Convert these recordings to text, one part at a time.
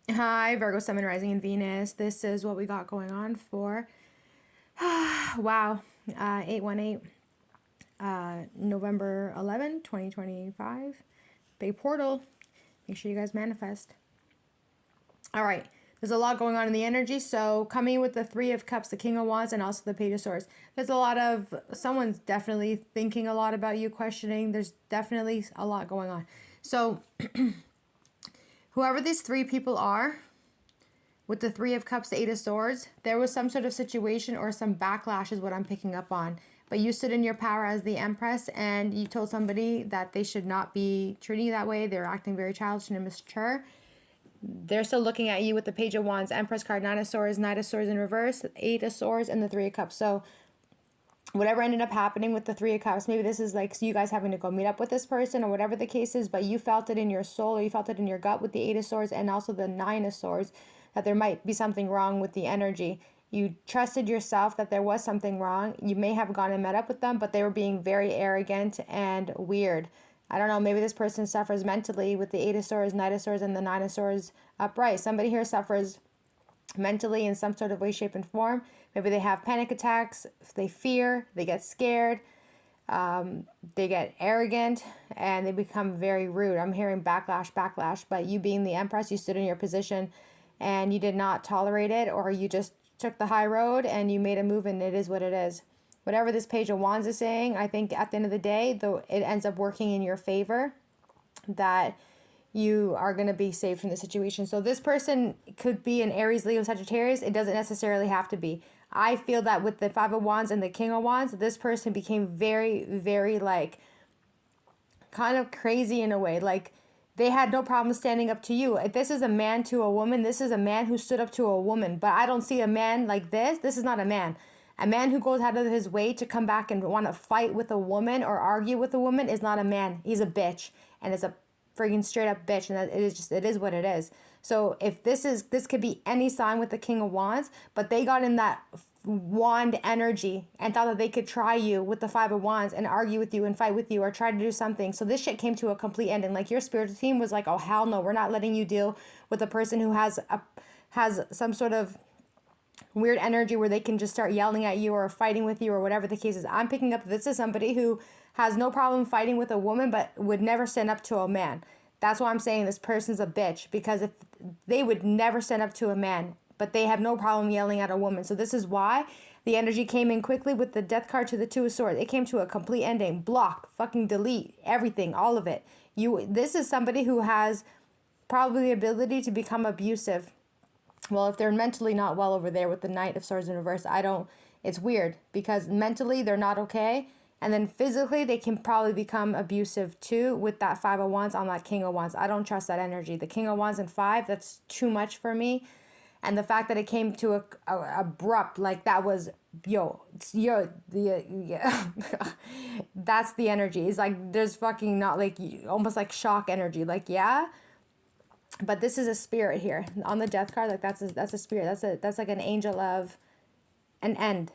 Hi, Virgo, Sun, Rising, and Venus. This is what we got going on for, wow, 818, November 11, 2025. Big portal. Make sure you guys manifest. All right. There's a lot going on in the energy. So coming with the Three of Cups, the King of Wands, and also the Page of Swords. There's a lot of, someone's definitely thinking a lot about you, questioning. There's definitely a lot going on. So whoever these three people are, with the Three of Cups, the Eight of Swords, there was some sort of situation or some backlash is what I'm picking up on. But you stood in your power as the Empress and you told somebody that they should not be treating you that way. They're acting very childish and immature. They're still looking at you with the Page of Wands, Empress card, Nine of Swords, Knight of Swords in reverse, Eight of Swords, and the Three of Cups. So whatever ended up happening with the Three of Cups, maybe this is like you guys having to go meet up with this person or whatever the case is, but you felt it in your soul or you felt it in your gut with the Eight of Swords and also the Nine of Swords that there might be something wrong with the energy. You trusted yourself that there was something wrong. You may have gone and met up with them, but they were being very arrogant and weird. I don't know, maybe this person suffers mentally with the Eight of Swords, Knight of Swords, and the Nine of Swords upright. Somebody here suffers mentally in some sort of way, shape, and form. Maybe they have panic attacks, they fear, they get scared, they get arrogant, and they become very rude. I'm hearing backlash, backlash, but you being the Empress, you stood in your position and you did not tolerate it, or you just took the high road and you made a move and it is what it is. Whatever this Page of Wands is saying, I think at the end of the day, though, it ends up working in your favor, that you are going to be saved from the situation. So this person could be an Aries, Leo, Sagittarius. It doesn't necessarily have to be. I feel that with the Five of Wands and the King of Wands, this person became very, very like kind of crazy in a way. Like they had no problem standing up to you. If this is a man to a woman, this is a man who stood up to a woman. But I don't see a man like this. This is not a man. A man who goes out of his way to come back and want to fight with a woman or argue with a woman is not a man. He's a bitch. And it's a friggin' straight up bitch. And it is what it is. So if this could be any sign with the King of Wands, but they got in that wand energy and thought that they could try you with the Five of Wands and argue with you and fight with you or try to do something. So this shit came to a complete ending. Like your spiritual team was like, oh hell no, we're not letting you deal with a person who has some sort of weird energy where they can just start yelling at you or fighting with you or whatever the case is. I'm picking up this is somebody who has no problem fighting with a woman but would never stand up to a man. That's why I'm saying this person's a bitch, because if they would never stand up to a man, but they have no problem yelling at a woman. So this is why the energy came in quickly with the Death card to the Two of Swords. It came to a complete ending. Block, fucking delete, everything, all of it. This is somebody who has probably the ability to become abusive. Well, if they're mentally not well over there with the Knight of Swords in reverse, it's weird because mentally they're not okay. And then physically they can probably become abusive too with that Five of Wands on that King of Wands. I don't trust that energy. The King of Wands and Five, that's too much for me. And the fact that it came to a abrupt, like that was, yeah. That's the energy. It's like, there's fucking not like, almost like shock energy. Like, yeah. But this is a spirit here on the Death card. Like that's a spirit. That's like an angel of an end.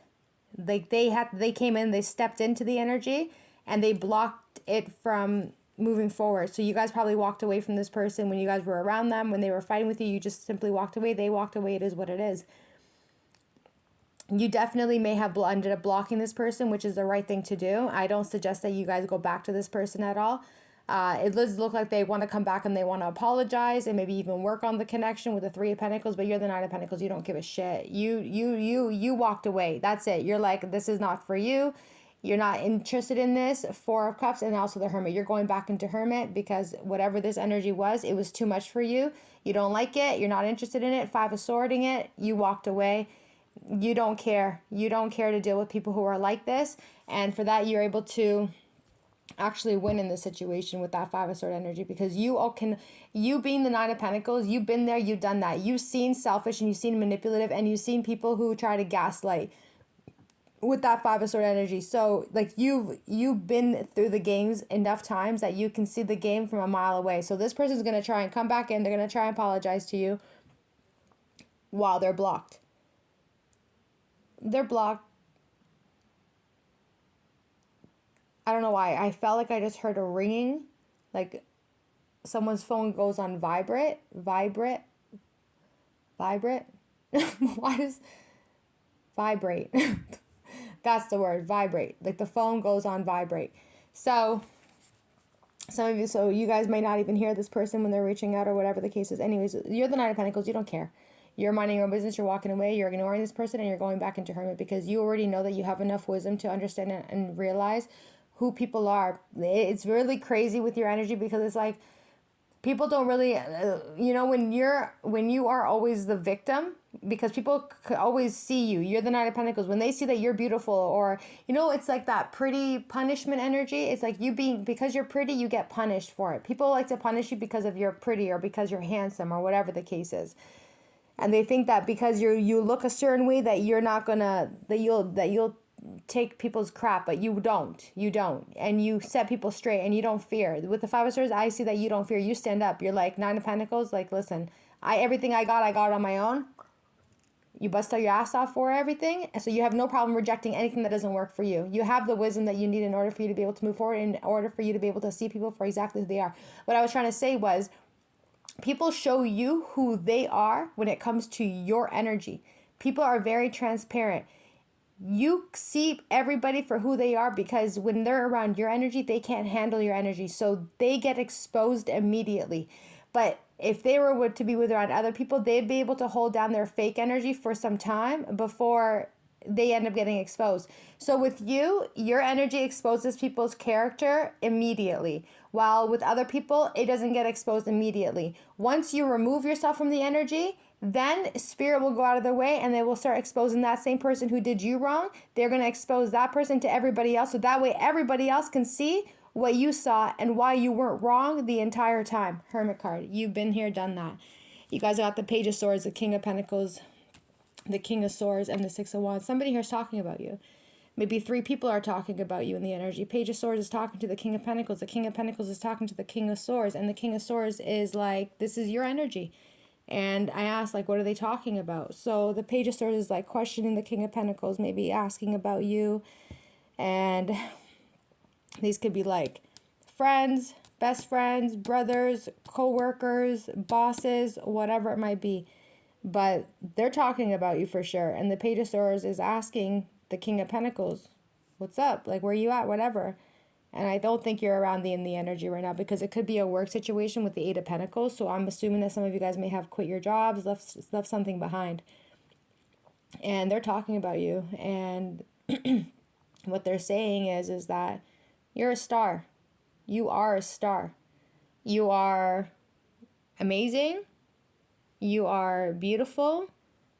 Like they came in, they stepped into the energy and they blocked it from moving forward. So you guys probably walked away from this person when you guys were around them, when they were fighting with you. You just simply walked away. They walked away. It is what it is. You definitely may have ended up blocking this person, which is the right thing to do. I don't suggest that you guys go back to this person at all. It does look like they want to come back and they want to apologize and maybe even work on the connection with the Three of Pentacles, but you're the Nine of Pentacles. You don't give a shit. You walked away. That's it. You're like, this is not for you. You're not interested in this. Four of Cups and also the Hermit. You're going back into Hermit because whatever this energy was, it was too much for you. You don't like it. You're not interested in it. Five of Swording it. You walked away. You don't care. You don't care to deal with people who are like this. And for that, you're able to actually win in this situation with that Five of Sword energy, because you being the Nine of Pentacles, you've been there, you've done that. You've seen selfish and you've seen manipulative and you've seen people who try to gaslight with that Five of Sword energy. So like you've been through the games enough times that you can see the game from a mile away. So this person's going to try and come back in. They're going to try and apologize to you while they're blocked. They're blocked. I don't know why. I felt like I just heard a ringing, like someone's phone goes on vibrate. Vibrate? Why does vibrate? That's the word, vibrate. Like the phone goes on vibrate. So some of you, so you guys might not even hear this person when they're reaching out or whatever the case is. Anyways, you're the Nine of Pentacles. You don't care. You're minding your own business. You're walking away. You're ignoring this person and you're going back into hermit because you already know that you have enough wisdom to understand and realize who people are. It's really crazy with your energy because it's like people don't really, when you are always the victim, because people could always see you. You're the Knight of Pentacles. When they see that you're beautiful, or it's like that pretty punishment energy. It's like because you're pretty, you get punished for it. People like to punish you because of you're pretty or because you're handsome or whatever the case is. And they think that because you look a certain way that you're not gonna that you'll take people's crap, but you don't, and you set people straight and you don't fear. With the Five of Swords, I see that you don't fear. You stand up. You're like Nine of Pentacles, like, listen, everything I got on my own. You bust out your ass off for everything, and so you have no problem rejecting anything that doesn't work for you. You have the wisdom that you need in order for you to be able to move forward, in order for you to be able to see people for exactly who they are. What I was trying to say was, people show you who they are when it comes to your energy. People are very transparent. You see everybody for who they are because when they're around your energy, they can't handle your energy. So they get exposed immediately. But if they were to be with around other people, they'd be able to hold down their fake energy for some time before they end up getting exposed. So with you, your energy exposes people's character immediately. While with other people, it doesn't get exposed immediately. Once you remove yourself from the energy, then spirit will go out of their way and they will start exposing that same person who did you wrong. They're going to expose that person to everybody else. So that way everybody else can see what you saw and why you weren't wrong the entire time. Hermit card. You've been here, done that. You guys got the Page of Swords, the King of Pentacles, the King of Swords, and the Six of Wands. Somebody here is talking about you. Maybe 3 people are talking about you in the energy. Page of Swords is talking to the King of Pentacles. The King of Pentacles is talking to the King of Swords. And the King of Swords is like, this is your energy. And I asked, like, what are they talking about? So the Page of Swords is like questioning the King of Pentacles, maybe asking about you. And these could be like friends, best friends, brothers, co-workers, bosses, whatever it might be. But they're talking about you for sure. And the Page of Swords is asking the King of Pentacles, what's up? Like, where you at? Whatever. And I don't think you're around in the energy right now because it could be a work situation with the Eight of Pentacles. So I'm assuming that some of you guys may have quit your jobs, left something behind. And they're talking about you. And what they're saying is that you're a star. You are a star. You are amazing. You are beautiful.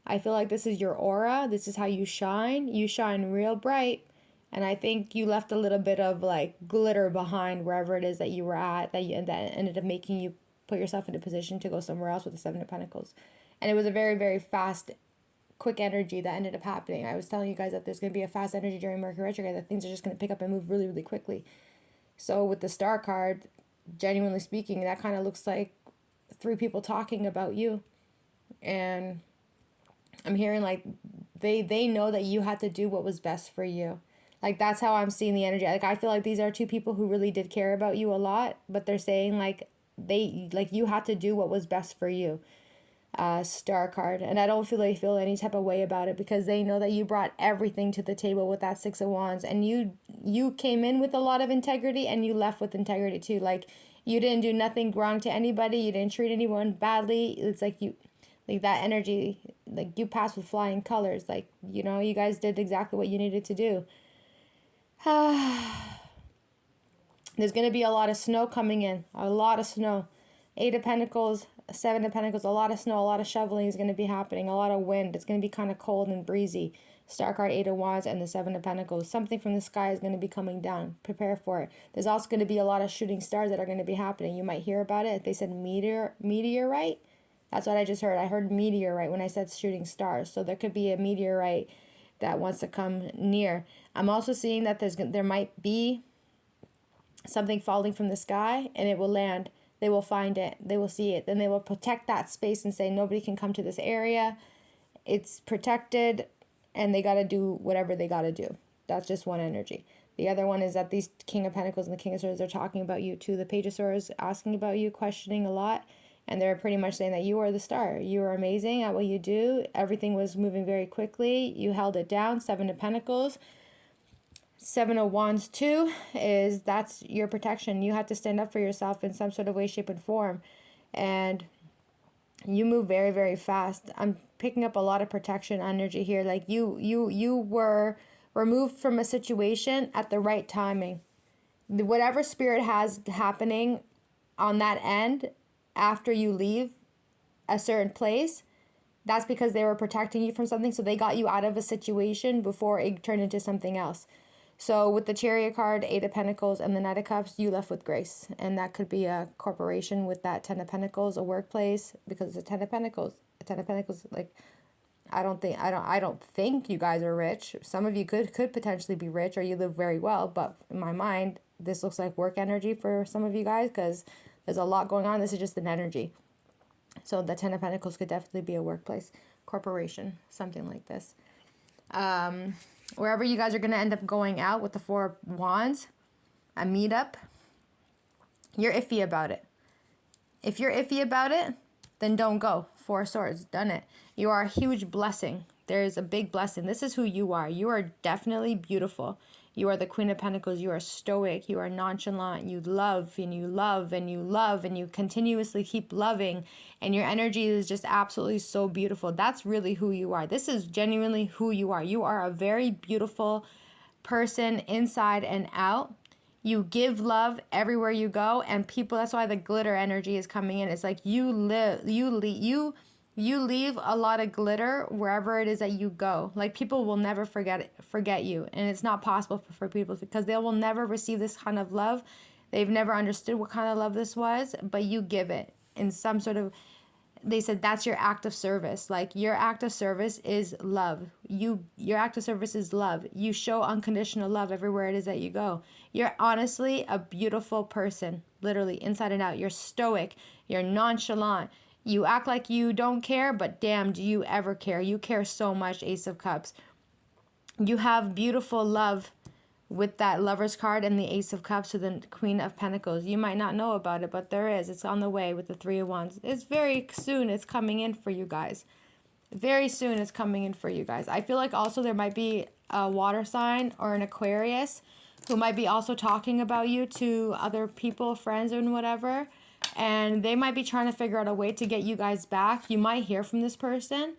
I feel like this is your aura. This is how you shine. You shine real bright. And I think you left a little bit of like glitter behind wherever it is that you were at, that ended up making you put yourself in a position to go somewhere else with the Seven of Pentacles. And it was a very, very fast, quick energy that ended up happening. I was telling you guys that there's going to be a fast energy during Mercury retrograde, that things are just going to pick up and move really, really quickly. So with the Star card, genuinely speaking, that kind of looks like 3 people talking about you. And I'm hearing like they know that you had to do what was best for you. Like, that's how I'm seeing the energy. Like, I feel like these are 2 people who really did care about you a lot, but they're saying like you had to do what was best for you. Star card. And I don't feel any type of way about it because they know that you brought everything to the table with that Six of Wands, and you came in with a lot of integrity and you left with integrity too. Like, you didn't do nothing wrong to anybody. You didn't treat anyone badly. It's like that energy, like, you passed with flying colors. Like, you guys did exactly what you needed to do. There's going to be a lot of snow coming in. A lot of snow. 8 of Pentacles, 7 of Pentacles, a lot of snow, a lot of shoveling is going to be happening. A lot of wind. It's going to be kind of cold and breezy. Star card, 8 of Wands, and the 7 of Pentacles. Something from the sky is going to be coming down. Prepare for it. There's also going to be a lot of shooting stars that are going to be happening. You might hear about it. They said meteorite. That's what I just heard. I heard meteorite when I said shooting stars. So there could be a meteorite that wants to come near. I'm also seeing that there might be something falling from the sky and it will land. They will find it. They will see it. Then they will protect that space and say nobody can come to this area. It's protected and they got to do whatever they got to do. That's just one energy. The other one is that these King of Pentacles and the King of Swords are talking about you too. The Page of Swords asking about you, questioning a lot. And they're pretty much saying that you are the star. You are amazing at what you do. Everything was moving very quickly. You held it down. 7 of Pentacles. 7 of Wands too is that's your protection. You have to stand up for yourself in some sort of way, shape, and form. And you move very, very fast. I'm picking up a lot of protection energy here. Like you were removed from a situation at the right timing. Whatever spirit has happening on that end after you leave a certain place, that's because they were protecting you from something. So they got you out of a situation before it turned into something else. So with the Chariot card, 8 of Pentacles, and the Knight of Cups, you left with grace. And that could be a corporation with that 10 of Pentacles, a workplace, because it's a 10 of Pentacles. A 10 of Pentacles, like, I don't think you guys are rich. Some of you could potentially be rich, or you live very well. But in my mind, this looks like work energy for some of you guys, because there's a lot going on. This is just an energy. So the 10 of Pentacles could definitely be a workplace, corporation, something like this. Wherever you guys are going to end up going out with the 4 of Wands, a meetup, you're iffy about it. If you're iffy about it, then don't go. 4 of Swords, done it. You are a huge blessing. There's a big blessing. This is who you are. You are definitely beautiful. You are the Queen of Pentacles. You are stoic. You are nonchalant. You love and you love and you love and you continuously keep loving. And your energy is just absolutely so beautiful. That's really who you are. This is genuinely who you are. You are a very beautiful person inside and out. You give love everywhere you go, and people, that's why the glitter energy is coming in. It's like you leave a lot of glitter wherever it is that you go. Like, people will never forget you, and it's not possible for people, because they will never receive this kind of love. They've never understood what kind of love this was, but you give it in some sort of, they said that's your act of service. Like, your act of service is love. Your act of service is love. You show unconditional love everywhere it is that you go. You're honestly a beautiful person, literally inside and out. You're stoic. You're nonchalant. You act like you don't care, but damn, do you ever care? You care so much, Ace of Cups. You have beautiful love with that Lover's card and the Ace of Cups to the Queen of Pentacles. You might not know about it, but there is. It's on the way with the 3 of Wands. It's very soon. It's coming in for you guys. Very soon it's coming in for you guys. I feel like also there might be a water sign or an Aquarius who might be also talking about you to other people, friends and whatever. And they might be trying to figure out a way to get you guys back. You might hear from this person.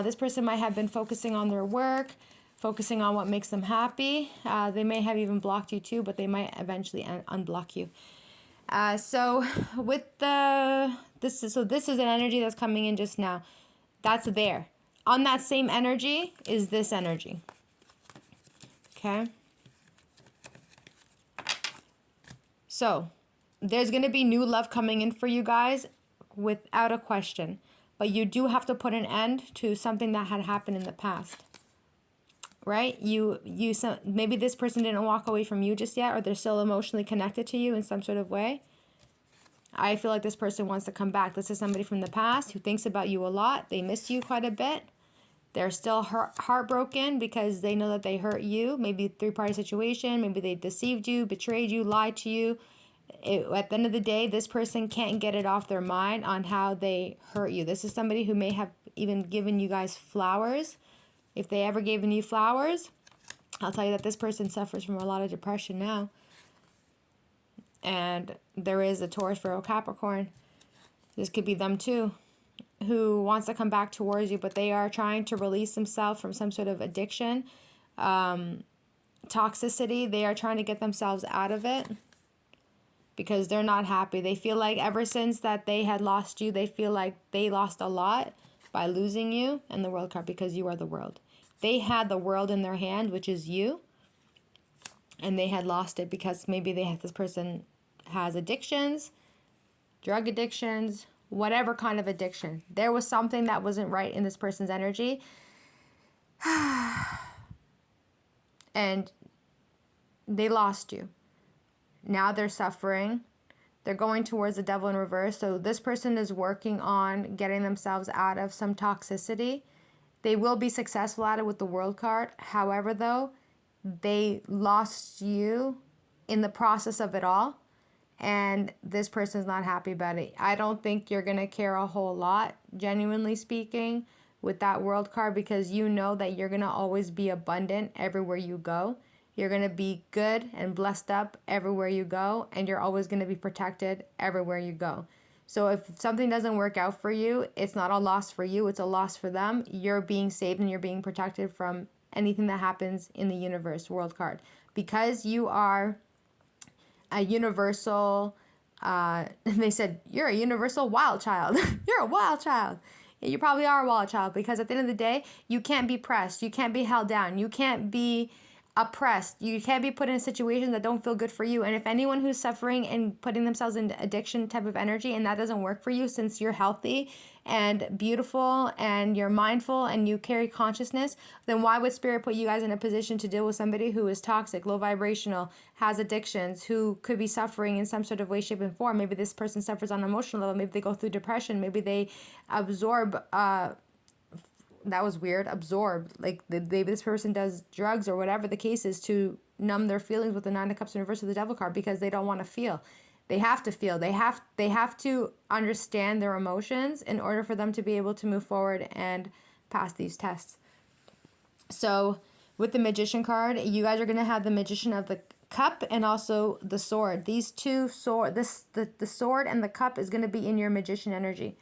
This person might have been focusing on their work, focusing on what makes them happy. They may have even blocked you too, but they might eventually unblock you. So with this is an energy that's coming in just now. That's there. On that same energy is this energy. Okay. So there's going to be new love coming in for you guys without a question. But you do have to put an end to something that had happened in the past. Right? Maybe this person didn't walk away from you just yet, or they're still emotionally connected to you in some sort of way. I feel like this person wants to come back. This is somebody from the past who thinks about you a lot. They miss you quite a bit. They're still heartbroken because they know that they hurt you. Maybe a 3-party situation. Maybe they deceived you, betrayed you, lied to you. At the end of the day, this person can't get it off their mind on how they hurt you. This is somebody who may have even given you guys flowers. If they ever given you flowers, I'll tell you that this person suffers from a lot of depression now. And there is a Taurus, Virgo, Capricorn. This could be them too, who wants to come back towards you, but they are trying to release themselves from some sort of addiction, toxicity. They are trying to get themselves out of it because they're not happy. They feel like ever since that they had lost you, they feel like they lost a lot by losing you and the World card, because you are the world. They had the world in their hand, which is you, and they had lost it because maybe this person has addictions, drug addictions, whatever kind of addiction. There was something that wasn't right in this person's energy. And they lost you. Now they're suffering. They're going towards the devil in reverse. So this person is working on getting themselves out of some toxicity. They will be successful at it with the World card. However, though, they lost you in the process of it all. and this person's not happy about it. I don't think you're going to care a whole lot, genuinely speaking, with that World card, because you know that you're going to always be abundant everywhere you go. You're going to be good and blessed up everywhere you go, and you're always going to be protected everywhere you go. So if something doesn't work out for you, it's not a loss for you, it's a loss for them. You're being saved and you're being protected from anything that happens in the universe, World card. Because you are a universal, they said, you're a universal wild child. You're a wild child. You probably are a wild child, because at the end of the day, you can't be pressed. You can't be held down. You can't be oppressed. You can't be put in situations that don't feel good for you. And if anyone who's suffering and putting themselves in addiction type of energy, and that doesn't work for you, since you're healthy and beautiful and you're mindful and you carry consciousness, then why would Spirit put you guys in a position to deal with somebody who is toxic, low vibrational, has addictions, who could be suffering in some sort of way, shape, and form? Maybe this person suffers on an emotional level. Maybe they go through depression. Maybe they absorb that was weird, absorb, like maybe this person does drugs or whatever the case is to numb their feelings with the Nine of Cups in reverse of the Devil card, because they don't want to feel. They have to feel. They have to understand their emotions in order for them to be able to move forward and pass these tests. So with the Magician card, you guys are going to have the Magician of the Cup and also the Sword. These two the Sword and the Cup is going to be in your Magician energy.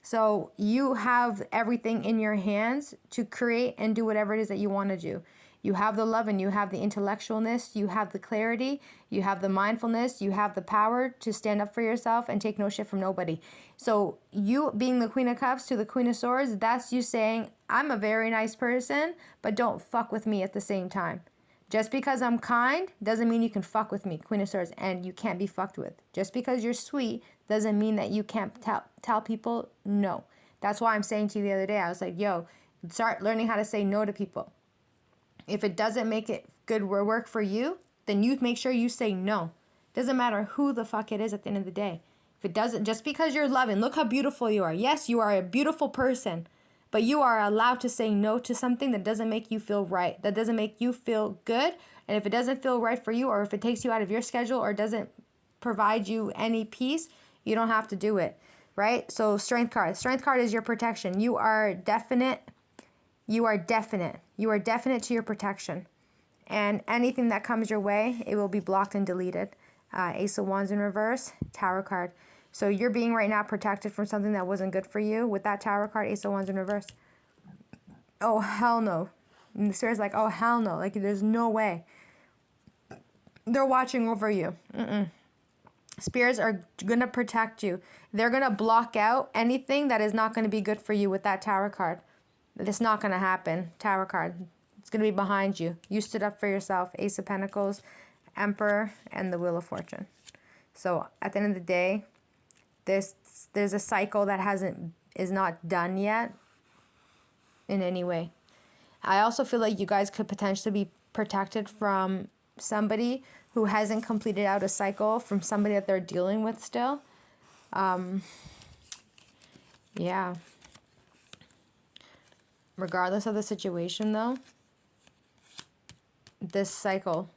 So you have everything in your hands to create and do whatever it is that you want to do. You have the love and you have the intellectualness, you have the clarity, you have the mindfulness, you have the power to stand up for yourself and take no shit from nobody. So you being the Queen of Cups to the Queen of Swords, that's you saying, I'm a very nice person, but don't fuck with me at the same time. Just because I'm kind doesn't mean you can fuck with me, Queen of Swords, and you can't be fucked with. Just because you're sweet doesn't mean that you can't tell people no. That's why I'm saying to you the other day, I was like, yo, start learning how to say no to people. If it doesn't make it good work for you, then you make sure you say no. Doesn't matter who the fuck it is at the end of the day. If it doesn't, just because you're loving, look how beautiful you are. Yes, you are a beautiful person. But you are allowed to say no to something that doesn't make you feel right, that doesn't make you feel good. And if it doesn't feel right for you, or if it takes you out of your schedule or doesn't provide you any peace, you don't have to do it, right? So Strength card. Strength card is your protection. You are definite. You are definite. You are definite to your protection. And anything that comes your way, it will be blocked and deleted. Ace of Wands in reverse, Tower card. So you're being right now protected from something that wasn't good for you with that Tower card, Ace of Wands in reverse. Oh, hell no. And the Spirit's like, oh, hell no. Like, there's no way. They're watching over you. Spirits are going to protect you. They're going to block out anything that is not going to be good for you with that Tower card. It's not going to happen. Tower card. It's going to be behind you. You stood up for yourself. Ace of Pentacles, Emperor, and the Wheel of Fortune. So at the end of the day, there's a cycle that is not done yet in any way. I also feel like you guys could potentially be protected from somebody who hasn't completed out a cycle, from somebody that they're dealing with still. Yeah. Regardless of the situation, though, this cycle,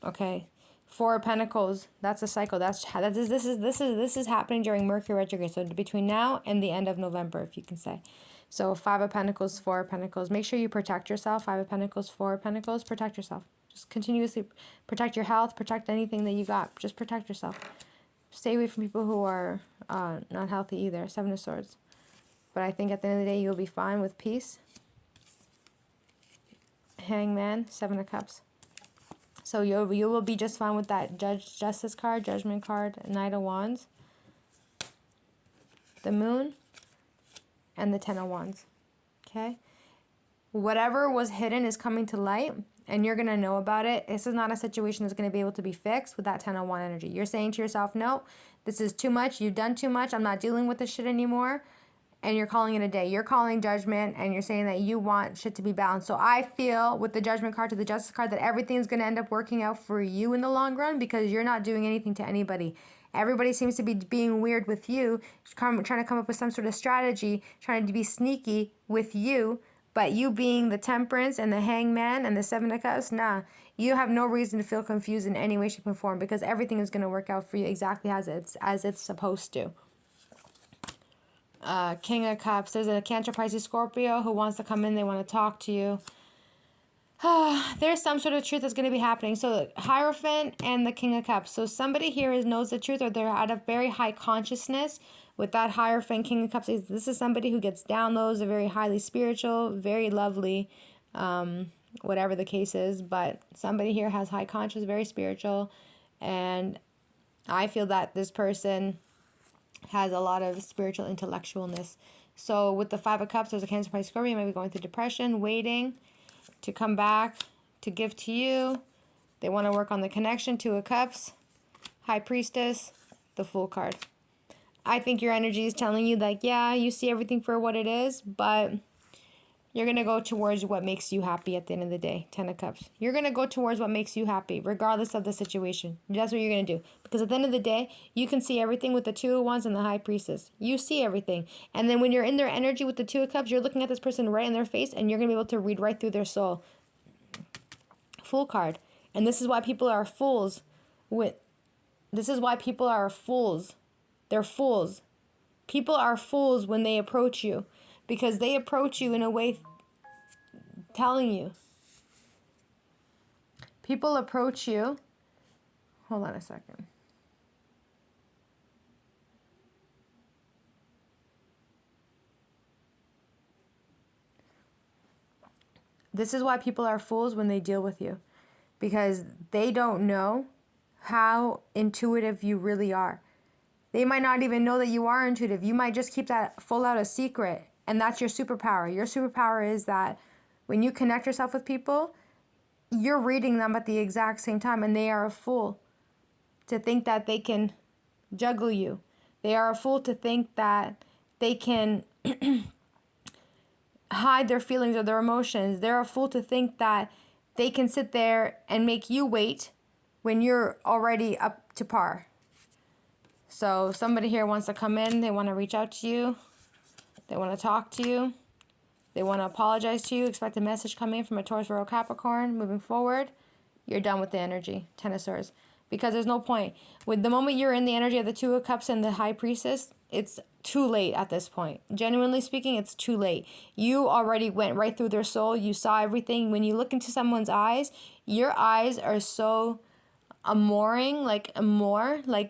okay, Four of Pentacles, that's a cycle. This is happening during Mercury retrograde. So between now and the end of November, if you can say. So Five of Pentacles, Four of Pentacles. Make sure you protect yourself. Five of Pentacles, Four of Pentacles. Protect yourself. Just continuously protect your health. Protect anything that you got. Just protect yourself. Stay away from people who are not healthy either. Seven of Swords. But I think at the end of the day, you'll be fine with peace. Hangman, Seven of Cups. So you will be just fine with that Justice card, Judgment card, Knight of Wands, the Moon, and the Ten of Wands. Okay? Whatever was hidden is coming to light, and you're going to know about it. This is not a situation that's going to be able to be fixed with that Ten of Wands energy. You're saying to yourself, no, this is too much. You've done too much. I'm not dealing with this shit anymore. And you're calling it a day. You're calling judgment, and you're saying that you want shit to be balanced. So I feel with the Judgment card to the Justice card that everything's going to end up working out for you in the long run, because you're not doing anything to anybody. Everybody seems to be being weird with you, trying to come up with some sort of strategy, trying to be sneaky with you, But you being the Temperance and the Hangman and the Seven of Cups, nah, you have no reason to feel confused in any way, shape, or form, because everything is going to work out for you exactly as it's supposed to. King of Cups. There's a Cancer, Pisces, Scorpio who wants to come in. They want to talk to you. There's some sort of truth that's going to be happening. So Hierophant and the King of Cups. So somebody here knows the truth, or they're at a very high consciousness with that Hierophant, King of Cups. This is somebody who gets downloads. They're very highly spiritual, very lovely, whatever the case is. But somebody here has high conscious, very spiritual. And I feel that this person has a lot of spiritual intellectualness. So with the Five of Cups, there's a Cancer, Pisces, Scorpio. You might be going through depression, waiting to come back, to give to you. They want to work on the connection. Two of Cups, High Priestess, the Fool card. I think your energy is telling you, like, yeah, you see everything for what it is, but you're going to go towards what makes you happy at the end of the day. Ten of Cups. You're going to go towards what makes you happy, regardless of the situation. That's what you're going to do. Because at the end of the day, you can see everything with the Two of Wands and the High Priestess. You see everything. And then when you're in their energy with the Two of Cups, you're looking at this person right in their face, and you're going to be able to read right through their soul. Fool card. And this is why people are fools. This is why people are fools. They're fools. People are fools when they approach you, because they approach you in a way telling you. People approach you. Hold on a second. This is why people are fools when they deal with you, because they don't know how intuitive you really are. They might not even know that you are intuitive. You might just keep that full out a secret, and that's your superpower. Your superpower is that when you connect yourself with people, you're reading them at the exact same time, and they are a fool to think that they can juggle you. They are a fool to think that they can hide their feelings or their emotions. They're a fool to think that they can sit there and make you wait when you're already up to par. So somebody here wants to come in. They want to reach out to you. They want to talk to you. They want to apologize to you. Expect a message coming in from a Taurus, Virgo, Capricorn. Moving forward, you're done with the energy. Ten of Swords. Because there's no point. With the moment you're in the energy of the Two of Cups and the High Priestess, it's too late at this point. Genuinely speaking, it's too late. You already went right through their soul. You saw everything. When you look into someone's eyes, your eyes are so amoring, like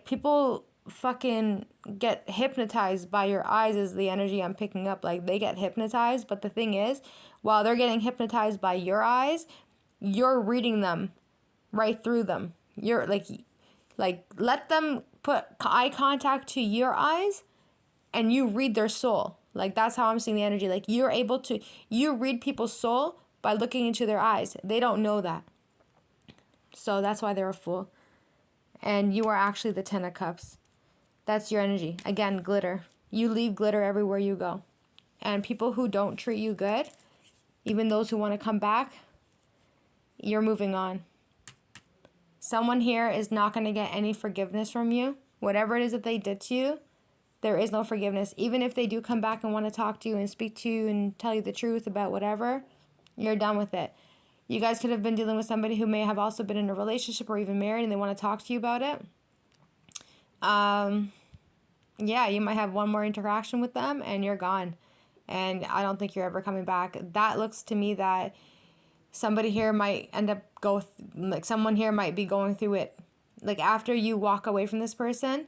people fucking get hypnotized by your eyes is the energy I'm picking up. Like, they get hypnotized, but the thing is, while they're getting hypnotized by your eyes, you're reading them right through them. You're like let them put eye contact to your eyes and you read their soul. Like, that's how I'm seeing the energy. Like, you read people's soul by looking into their eyes. They don't know that. So that's why they're a fool. And you are actually the Ten of Cups. That's your energy. Again, glitter. You leave glitter everywhere you go. And people who don't treat you good, even those who want to come back, you're moving on. Someone here is not going to get any forgiveness from you. Whatever it is that they did to you, there is no forgiveness. Even if they do come back and want to talk to you and speak to you and tell you the truth about whatever, you're done with it. You guys could have been dealing with somebody who may have also been in a relationship or even married, and they want to talk to you about it. Yeah, you might have one more interaction with them and you're gone. And I don't think you're ever coming back. That looks to me that somebody here might end up someone here might be going through it. Like, after you walk away from this person,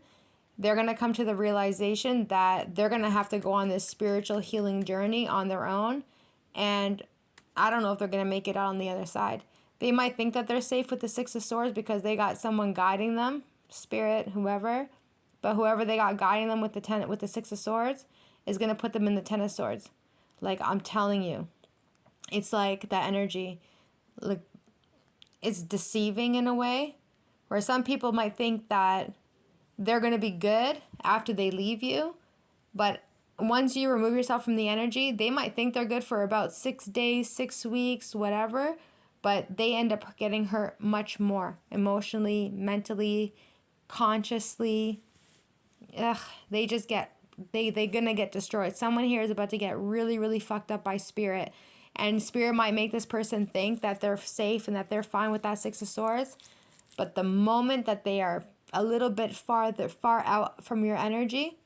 they're going to come to the realization that they're going to have to go on this spiritual healing journey on their own. And I don't know if they're going to make it out on the other side. They might think that they're safe with the Six of Swords because they got someone guiding them, spirit, whoever. But whoever they got guiding them with the Six of Swords is going to put them in the Ten of Swords. Like, I'm telling you, it's like that energy, like, it's deceiving in a way, where some people might think that they're going to be good after they leave you. But once you remove yourself from the energy, they might think they're good for about 6 days, 6 weeks, whatever. But they end up getting hurt much more emotionally, mentally, consciously. They just they're gonna get destroyed. Someone here is about to get really, really fucked up by spirit, And Spirit might make this person think that they're safe and that they're fine with that Six of Swords. But the moment that they are a little bit far out from your energy,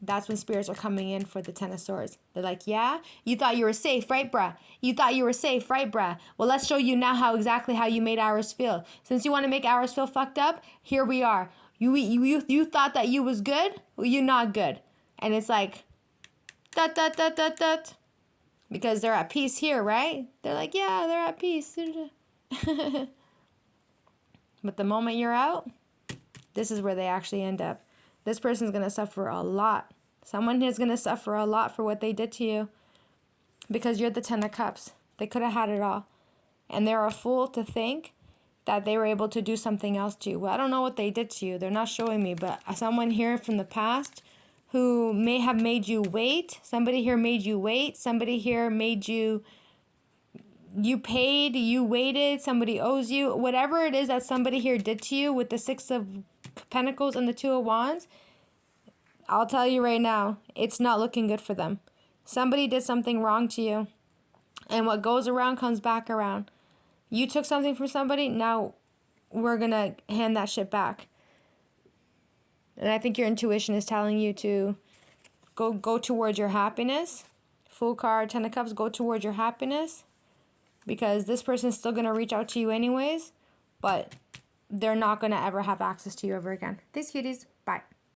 that's when spirits are coming in for the Ten of Swords. They're like, yeah, you thought you were safe, right, bruh? You thought you were safe, right, bruh? Well, let's show you now exactly how you made ours feel. Since you want to make ours feel fucked up, here we are. You thought that you was good? Well, you're not good. And it's like, dot, dot, dot, dot, dot. Because they're at peace here, right? They're like, yeah, they're at peace. But the moment you're out, this is where they actually end up. This person's going to suffer a lot. Someone is going to suffer a lot for what they did to you. Because you're the Ten of Cups. They could have had it all. And they're a fool to think that they were able to do something else to you. Well, I don't know what they did to you. They're not showing me. But someone here from the past who may have made you wait. Somebody here made you wait. Somebody here made you... You paid, you waited, somebody owes you. Whatever it is that somebody here did to you with the Six of Pentacles and the Two of Wands, I'll tell you right now, it's not looking good for them. Somebody did something wrong to you. And what goes around comes back around. You took something from somebody, now we're going to hand that shit back. And I think your intuition is telling you to go towards your happiness. Fool card, Ten of Cups, go towards your happiness. Because this person's still going to reach out to you anyways. But they're not going to ever have access to you ever again. Thanks, cuties. Bye.